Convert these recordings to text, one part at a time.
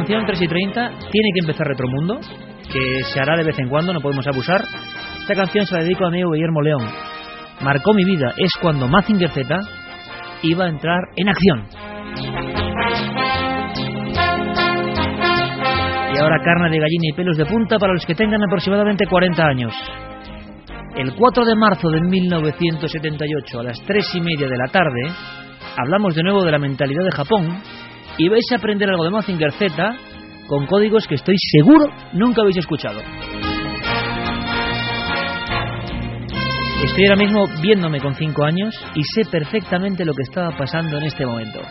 canción, 3:30, tiene que empezar Retromundo, que se hará de vez en cuando, no podemos abusar. Esta canción se la dedico a mi amigo Guillermo León. Marcó mi vida, es cuando Mazinger Z iba a entrar en acción. Y ahora carne de gallina y pelos de punta para los que tengan aproximadamente 40 años. El 4 de marzo de 1978, a las 3:30 de la tarde, hablamos de nuevo de la mentalidad de Japón y vais a aprender algo de Mazinger Z con códigos que estoy seguro nunca habéis escuchado. Estoy ahora mismo viéndome con 5 años y sé perfectamente lo que estaba pasando en este momento.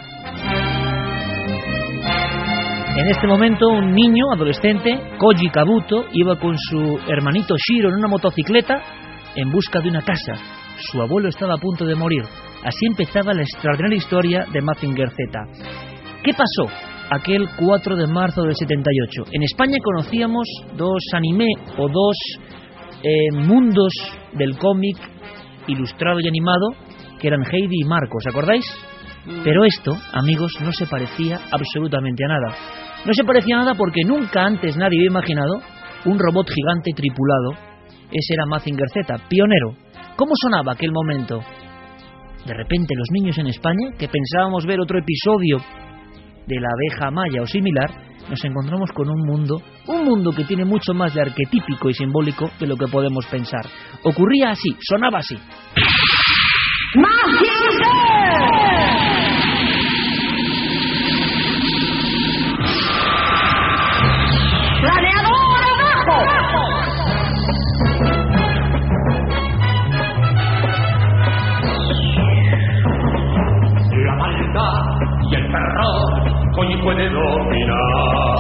En este momento, un niño, adolescente, Koji Kabuto, iba con su hermanito Shiro en una motocicleta en busca de una casa. Su abuelo estaba a punto de morir. Así empezaba la extraordinaria historia de Mazinger Z. ¿Qué pasó aquel 4 de marzo del 78? En España conocíamos dos anime o dos mundos del cómic ilustrado y animado, que eran Heidi y Marco, ¿os acordáis? Pero esto, amigos, no se parecía absolutamente a nada. No se parecía a nada porque nunca antes nadie había imaginado un robot gigante tripulado. Ese era Mazinger Z, pionero. ¿Cómo sonaba aquel momento? De repente los niños en España, que pensábamos ver otro episodio de la abeja maya o similar, nos encontramos con un mundo que tiene mucho más de arquetípico y simbólico de lo que podemos pensar. Ocurría así, sonaba así.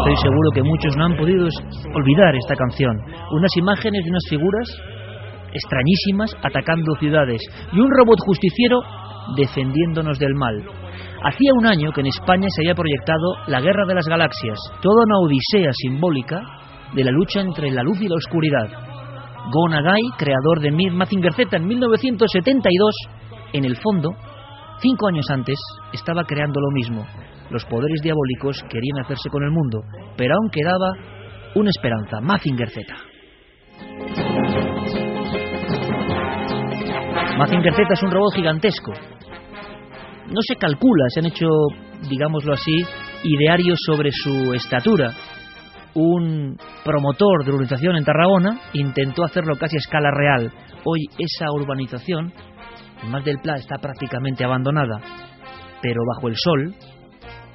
Estoy seguro que muchos no han podido olvidar esta canción. Unas imágenes de unas figuras extrañísimas atacando ciudades y un robot justiciero defendiéndonos del mal. Hacía un año que en España se había proyectado La Guerra de las Galaxias, toda una odisea simbólica de la lucha entre la luz y la oscuridad. Go Nagai, creador de Mazinger Z en 1972, en el fondo, 5 años antes, estaba creando lo mismo. Los poderes diabólicos querían hacerse con el mundo, pero aún quedaba una esperanza, Mazinger Z. Mazinger Z es un robot gigantesco. No se calcula, se han hecho, digámoslo así, idearios sobre su estatura. Un promotor de urbanización en Tarragona intentó hacerlo casi a escala real. Hoy esa urbanización, en Mas del Pla, está prácticamente abandonada. Pero bajo el sol,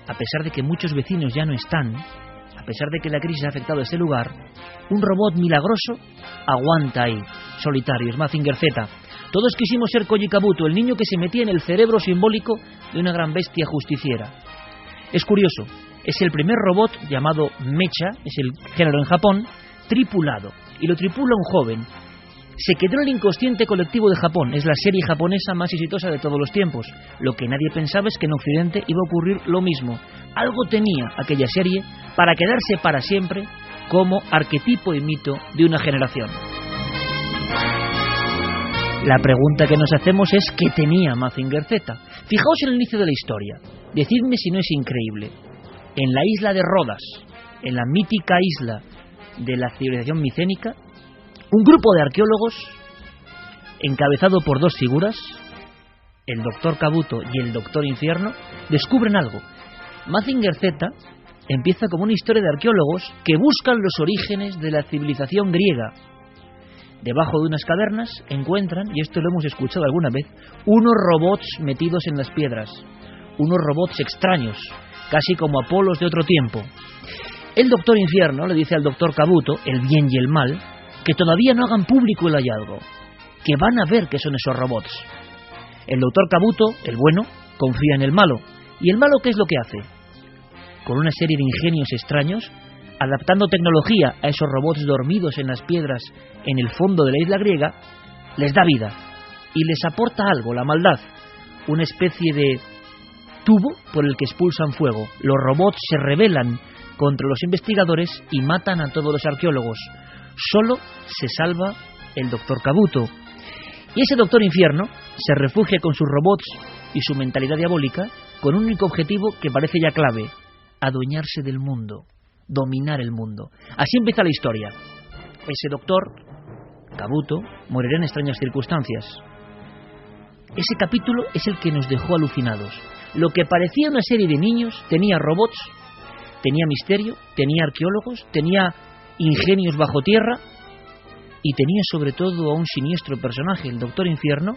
a pesar de que muchos vecinos ya no están, a pesar de que la crisis ha afectado a este lugar, un robot milagroso aguanta ahí, solitario, es Mazinger Z. Todos quisimos ser Koji Kabuto, el niño que se metía en el cerebro simbólico de una gran bestia justiciera. Es curioso, es el primer robot llamado Mecha, es el género en Japón, tripulado, y lo tripula un joven. Se quedó en el inconsciente colectivo de Japón, es la serie japonesa más exitosa de todos los tiempos. Lo que nadie pensaba es que en Occidente iba a ocurrir lo mismo. Algo tenía aquella serie para quedarse para siempre como arquetipo y mito de una generación. La pregunta que nos hacemos es ¿qué tenía Mazinger Z? Fijaos en el inicio de la historia. Decidme si no es increíble. En la isla de Rodas, en la mítica isla de la civilización micénica, un grupo de arqueólogos, encabezado por dos figuras, el Doctor Kabuto y el Doctor Infierno, descubren algo. Mazinger Z empieza como una historia de arqueólogos que buscan los orígenes de la civilización griega. Debajo de unas cavernas encuentran, y esto lo hemos escuchado alguna vez, unos robots metidos en las piedras, unos robots extraños, casi como Apolos de otro tiempo. El Doctor Infierno le dice al Doctor Kabuto, el bien y el mal, que todavía no hagan público el hallazgo, que van a ver qué son esos robots. El Doctor Kabuto, el bueno, confía en el malo. ¿Y el malo qué es lo que hace? Con una serie de ingenios extraños, adaptando tecnología a esos robots dormidos en las piedras en el fondo de la isla griega, les da vida y les aporta algo, la maldad, una especie de tubo por el que expulsan fuego. Los robots se rebelan contra los investigadores y matan a todos los arqueólogos. Solo se salva el Doctor Kabuto. Y ese Doctor Infierno se refugia con sus robots y su mentalidad diabólica con un único objetivo que parece ya clave: adueñarse del mundo. dominar el mundo. Así empieza la historia. Ese doctor, Kabuto, morirá en extrañas circunstancias. Ese capítulo es el que nos dejó alucinados. Lo que parecía una serie de niños tenía robots, tenía misterio, tenía arqueólogos, tenía ingenios bajo tierra y tenía sobre todo a un siniestro personaje, el Doctor Infierno,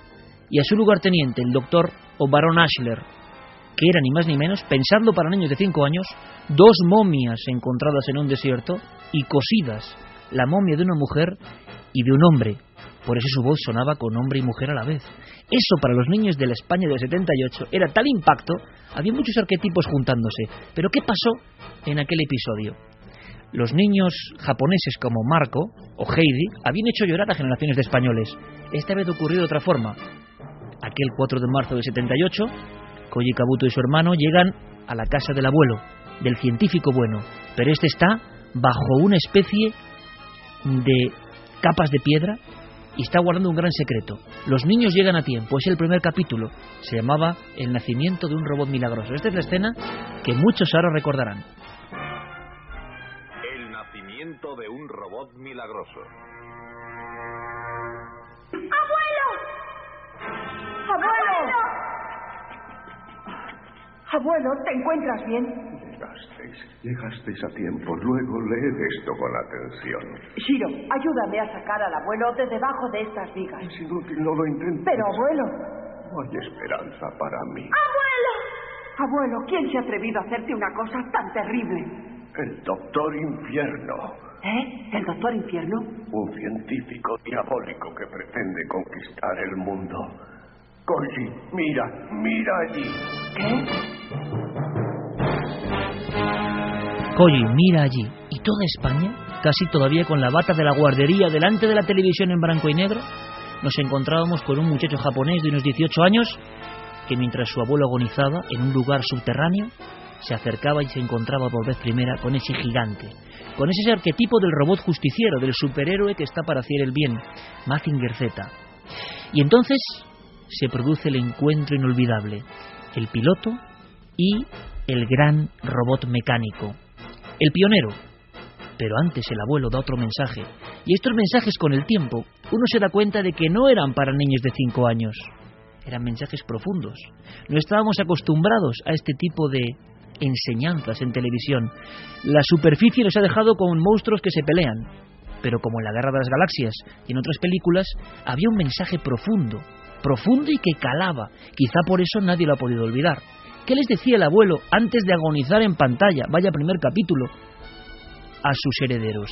y a su lugarteniente, el Doctor o Barón Ashler, que era ni más ni menos, pensando para niños de 5 años, 2 momias encontradas en un desierto y cosidas, la momia de una mujer y de un hombre. Por eso su voz sonaba con hombre y mujer a la vez. Eso para los niños de la España del 78 era tal impacto, había muchos arquetipos juntándose. Pero ¿qué pasó en aquel episodio? Los niños japoneses como Marco o Heidi habían hecho llorar a generaciones de españoles. Esta vez ocurrió de otra forma. Aquel 4 de marzo del 78, Koji Kabuto y su hermano llegan a la casa del abuelo, del científico bueno, pero este está bajo una especie de capas de piedra y está guardando un gran secreto. Los niños llegan a tiempo, es el primer capítulo, se llamaba El nacimiento de un robot milagroso. Esta es la escena que muchos ahora recordarán. El nacimiento de un robot milagroso. ¡Abuelo! ¡Abuelo! Abuelo, ¿te encuentras bien? Llegasteis a tiempo. Luego leed esto con atención. Shiro, ayúdame a sacar al abuelo de debajo de estas vigas. Es inútil, no lo intentes. Pero, abuelo... No hay esperanza para mí. ¡Abuelo! Abuelo, ¿quién se ha atrevido a hacerte una cosa tan terrible? El Doctor Infierno. ¿Eh? ¿El Doctor Infierno? Un científico diabólico que pretende conquistar el mundo. Koji, mira allí. ¿Qué? Koji, mira allí. ¿Y toda España? Casi todavía con la bata de la guardería delante de la televisión en blanco y negro. Nos encontrábamos con un muchacho japonés de unos 18 años que mientras su abuelo agonizaba en un lugar subterráneo se acercaba y se encontraba por vez primera con ese gigante, con ese arquetipo del robot justiciero, del superhéroe que está para hacer el bien, Mazinger Z. Y entonces se produce el encuentro inolvidable, el piloto y el gran robot mecánico, el pionero. Pero antes el abuelo da otro mensaje, y estos mensajes con el tiempo uno se da cuenta de que no eran para niños de 5 años, eran mensajes profundos. No estábamos acostumbrados a este tipo de enseñanzas en televisión. La superficie nos ha dejado con monstruos que se pelean, pero como en la Guerra de las Galaxias y en otras películas, había un mensaje profundo y que calaba. Quizá por eso nadie lo ha podido olvidar. ¿Qué les decía el abuelo antes de agonizar en pantalla? Vaya primer capítulo. A sus herederos,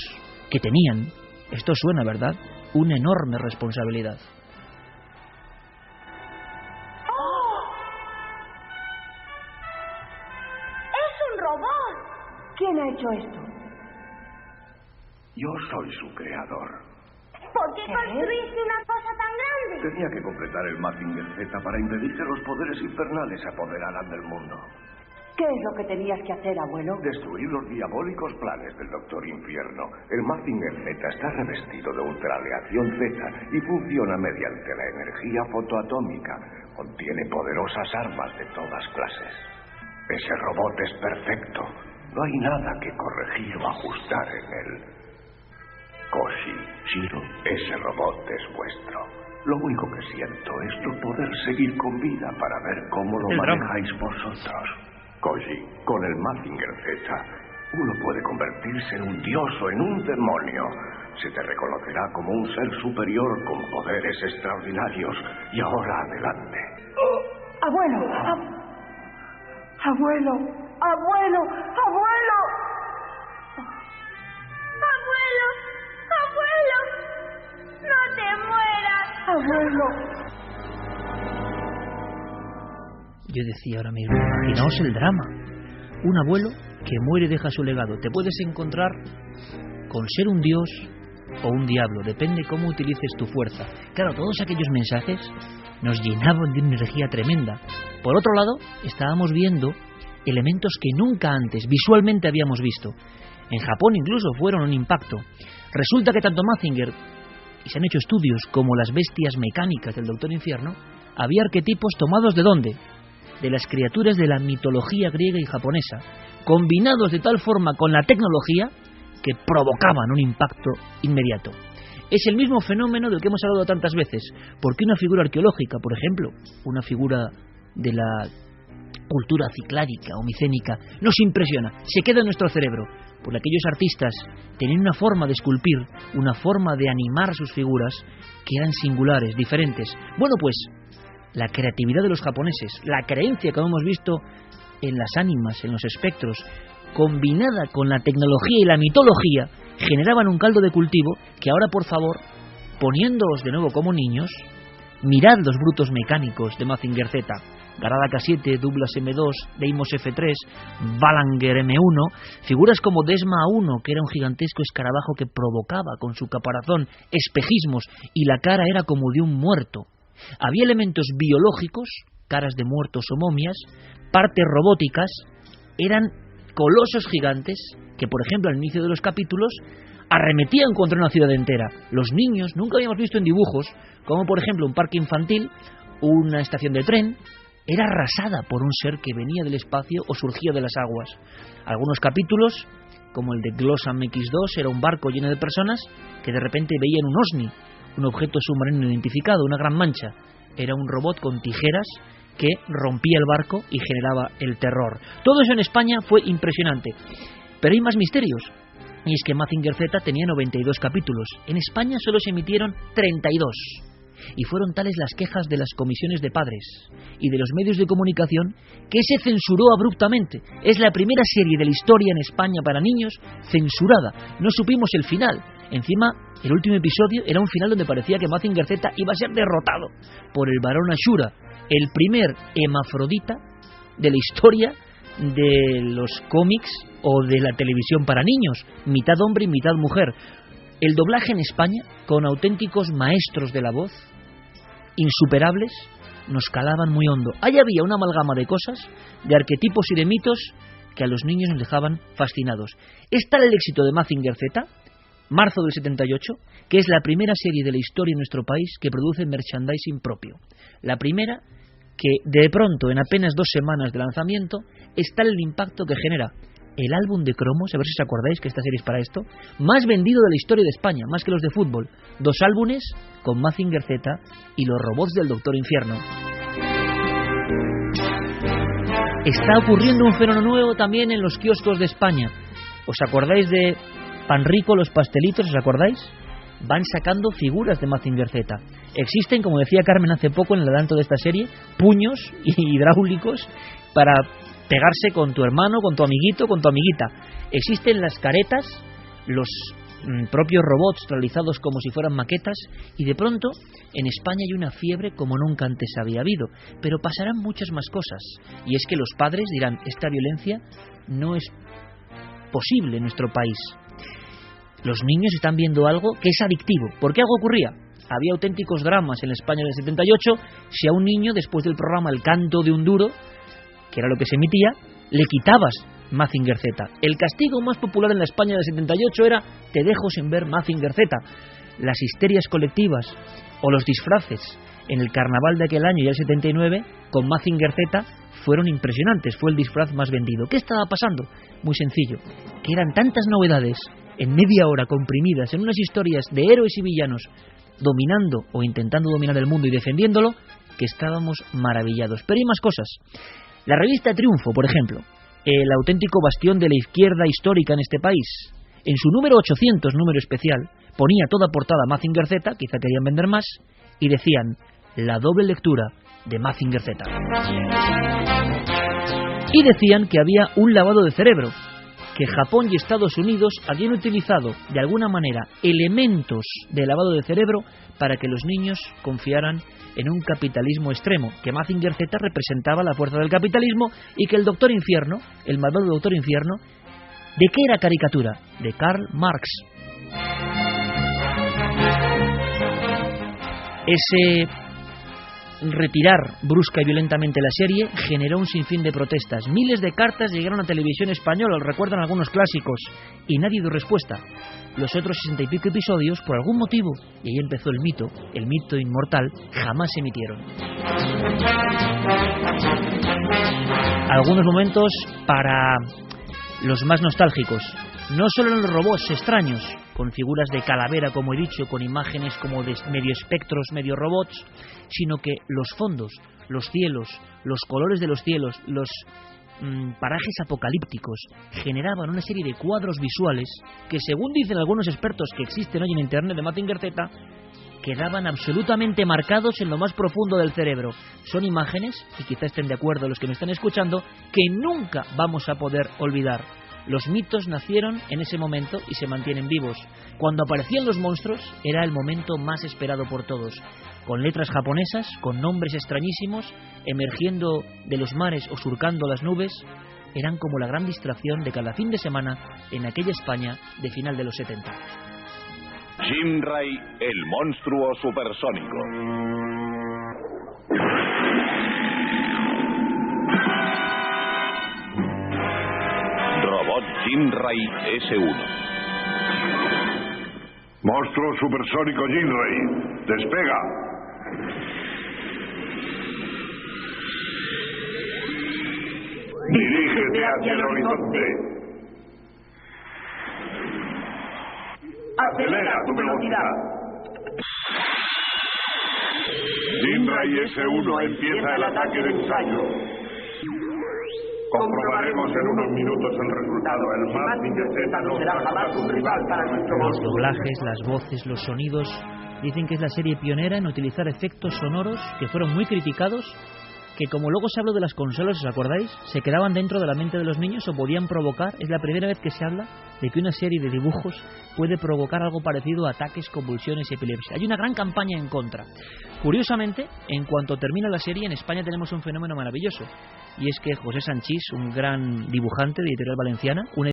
que tenían, esto suena, ¿verdad?, una enorme responsabilidad. ¡Oh! ¡Es un robot! ¿Quién ha hecho esto? Yo soy su creador. ¿Por qué construiste una cosa tan grande? Tenía que completar el Mazinger Z para impedir que los poderes infernales se apoderaran del mundo. ¿Qué es lo que tenías que hacer, abuelo? Destruir los diabólicos planes del Doctor Infierno. El Mazinger Z está revestido de ultraleación Z y funciona mediante la energía fotoatómica. Contiene poderosas armas de todas clases. Ese robot es perfecto. No hay nada que corregir o ajustar en él. Koji, Shiro, ese robot es vuestro. Lo único que siento es no poder seguir con vida para ver cómo lo manejáis vosotros. Koji, con el Mazinger Z, uno puede convertirse en un dios o en un demonio. Se te reconocerá como un ser superior con poderes extraordinarios. Y ahora adelante. ¡Abuelo! ¡Abuelo! ¡Abuelo! ¡Abuelo! ¡Abuelo! ¡Abuelo! ¡No te mueras! ¡Abuelo! Yo decía ahora mismo, imaginaos el drama. Un abuelo que muere y deja su legado. Te puedes encontrar con ser un dios o un diablo, depende cómo utilices tu fuerza. Claro, todos aquellos mensajes nos llenaban de una energía tremenda. Por otro lado, estábamos viendo elementos que nunca antes visualmente habíamos visto. En Japón incluso fueron un impacto. Resulta que tanto Mazinger, y se han hecho estudios, como las bestias mecánicas del Doctor Infierno, había arquetipos tomados ¿de dónde? De las criaturas de la mitología griega y japonesa. combinados de tal forma con la tecnología que provocaban un impacto inmediato. Es el mismo fenómeno del que hemos hablado tantas veces, porque una figura arqueológica, por ejemplo, una figura de la cultura cicládica o micénica, nos impresiona, se queda en nuestro cerebro, porque aquellos artistas tenían una forma de esculpir, una forma de animar sus figuras que eran singulares, diferentes. Bueno, pues la creatividad de los japoneses, la creencia que hemos visto en las ánimas, en los espectros, combinada con la tecnología y la mitología, generaban un caldo de cultivo que ahora, por favor, poniéndoos de nuevo como niños, mirad los brutos mecánicos de Mazinger Z, Garada K7, Douglas M2, Deimos F3, Balanger M1, figuras como Desma 1, que era un gigantesco escarabajo que provocaba con su caparazón espejismos y la cara era como de un muerto. Había elementos biológicos, caras de muertos o momias, partes robóticas, eran colosos gigantes que, por ejemplo, al inicio de los capítulos arremetían contra una ciudad entera. Los niños nunca habíamos visto en dibujos, como por ejemplo un parque infantil, una estación de tren, era arrasada por un ser que venía del espacio o surgía de las aguas. Algunos capítulos, como el de Glossam X2, era un barco lleno de personas que de repente veían un OSNI, un objeto submarino identificado, una gran mancha. Era un robot con tijeras que rompía el barco y generaba el terror. Todo eso en España fue impresionante. Pero hay más misterios. Y es que Mazinger Z tenía 92 capítulos. En España solo se emitieron 32. Y fueron tales las quejas de las comisiones de padres y de los medios de comunicación que se censuró abruptamente. Es la primera serie de la historia en España para niños censurada. No supimos el final. Encima, el último episodio era un final donde parecía que Mazinger Z iba a ser derrotado por el varón Ashura, el primer hermafrodita de la historia de los cómics o de la televisión para niños, mitad hombre y mitad mujer. El doblaje en España, con auténticos maestros de la voz, insuperables, nos calaban muy hondo. Ahí había una amalgama de cosas, de arquetipos y de mitos que a los niños nos dejaban fascinados. Es tal el éxito de Mazinger Z, marzo del 78, que es la primera serie de la historia en nuestro país que produce merchandising propio. La primera que de pronto, en apenas 2 semanas de lanzamiento, es tal el impacto que genera el álbum de cromos, a ver si os acordáis que esta serie es para esto, más vendido de la historia de España, más que los de fútbol. 2 álbumes con Mazinger Z y los robots del Doctor Infierno. Está ocurriendo un fenómeno nuevo también en los kioscos de España. ¿Os acordáis de Pan Rico, los pastelitos? ¿Os acordáis? Van sacando figuras de Mazinger Z. Existen, como decía Carmen hace poco en el adelanto de esta serie, puños hidráulicos para pegarse con tu hermano, con tu amiguito, con tu amiguita. Existen las caretas, los propios robots realizados como si fueran maquetas, y de pronto en España hay una fiebre como nunca antes había habido. Pero pasarán muchas más cosas, y es que los padres dirán, esta violencia no es posible en nuestro país. Los niños están viendo algo que es adictivo. ¿Por qué algo ocurría? Había auténticos dramas en España del 78, si a un niño, después del programa El canto de un duro, que era lo que se emitía, le quitabas Mazinger Z. El castigo más popular en la España del 78 era te dejo sin ver Mazinger Z. Las histerias colectivas o los disfraces en el carnaval de aquel año y el 79 con Mazinger Z fueron impresionantes, fue el disfraz más vendido. ¿Qué estaba pasando? Muy sencillo, que eran tantas novedades en media hora comprimidas en unas historias de héroes y villanos dominando o intentando dominar el mundo y defendiéndolo, que estábamos maravillados. Pero hay más cosas. La revista Triunfo, por ejemplo, el auténtico bastión de la izquierda histórica en este país, en su número 800, número especial, ponía toda portada Mazinger Z, quizá querían vender más, y decían, la doble lectura de Mazinger Z. Y decían que había un lavado de cerebro, que Japón y Estados Unidos habían utilizado de alguna manera elementos de lavado de cerebro para que los niños confiaran en un capitalismo extremo, que Mazinger Z representaba la fuerza del capitalismo y que el Doctor Infierno, el malvado Doctor Infierno, ¿de qué era caricatura? De Karl Marx. Ese retirar brusca y violentamente la serie generó un sinfín de protestas. Miles de cartas llegaron a Televisión Española, lo recuerdan algunos clásicos, y nadie dio respuesta. Los otros 60 y pico episodios, por algún motivo, y ahí empezó el mito inmortal, jamás se emitieron. Algunos momentos para Los más nostálgicos no solo eran los robots extraños, con figuras de calavera, como he dicho, con imágenes como de medio espectros, medio robots, sino que los fondos, los cielos, los colores de los cielos, los parajes apocalípticos generaban una serie de cuadros visuales que, según dicen algunos expertos que existen hoy en internet de Mazinger Z, quedaban absolutamente marcados en lo más profundo del cerebro. Son imágenes, y quizá estén de acuerdo los que me están escuchando, que nunca vamos a poder olvidar. Los mitos nacieron en ese momento y se mantienen vivos. Cuando aparecían los monstruos era el momento más esperado por todos, con letras japonesas, con nombres extrañísimos, emergiendo de los mares o surcando las nubes. Eran como la gran distracción de cada fin de semana en aquella España de final de los 70. Jim-Ray, el monstruo supersónico. Robot Jim-Ray S1. Monstruo supersónico Jim-Ray, despega. Dirígete hacia el horizonte. Acelera tu velocidad. Jim-Ray S1 empieza el ataque de ensayo. Comprobaremos en unos minutos el resultado. El Mazinger Z no será jamás un rival para nuestro Los monstruo. doblajes, las voces, los sonidos. Dicen que es la serie pionera en utilizar efectos sonoros que fueron muy criticados, que como luego se habló de las consolas, ¿os acordáis? Se quedaban dentro de la mente de los niños o podían provocar. Es la primera vez que se habla de que una serie de dibujos puede provocar algo parecido a ataques, convulsiones y epilepsia. Hay una gran campaña en contra. Curiosamente, en cuanto termina la serie, en España tenemos un fenómeno maravilloso, y es que José Sanchís, un gran dibujante de Editorial Valenciana,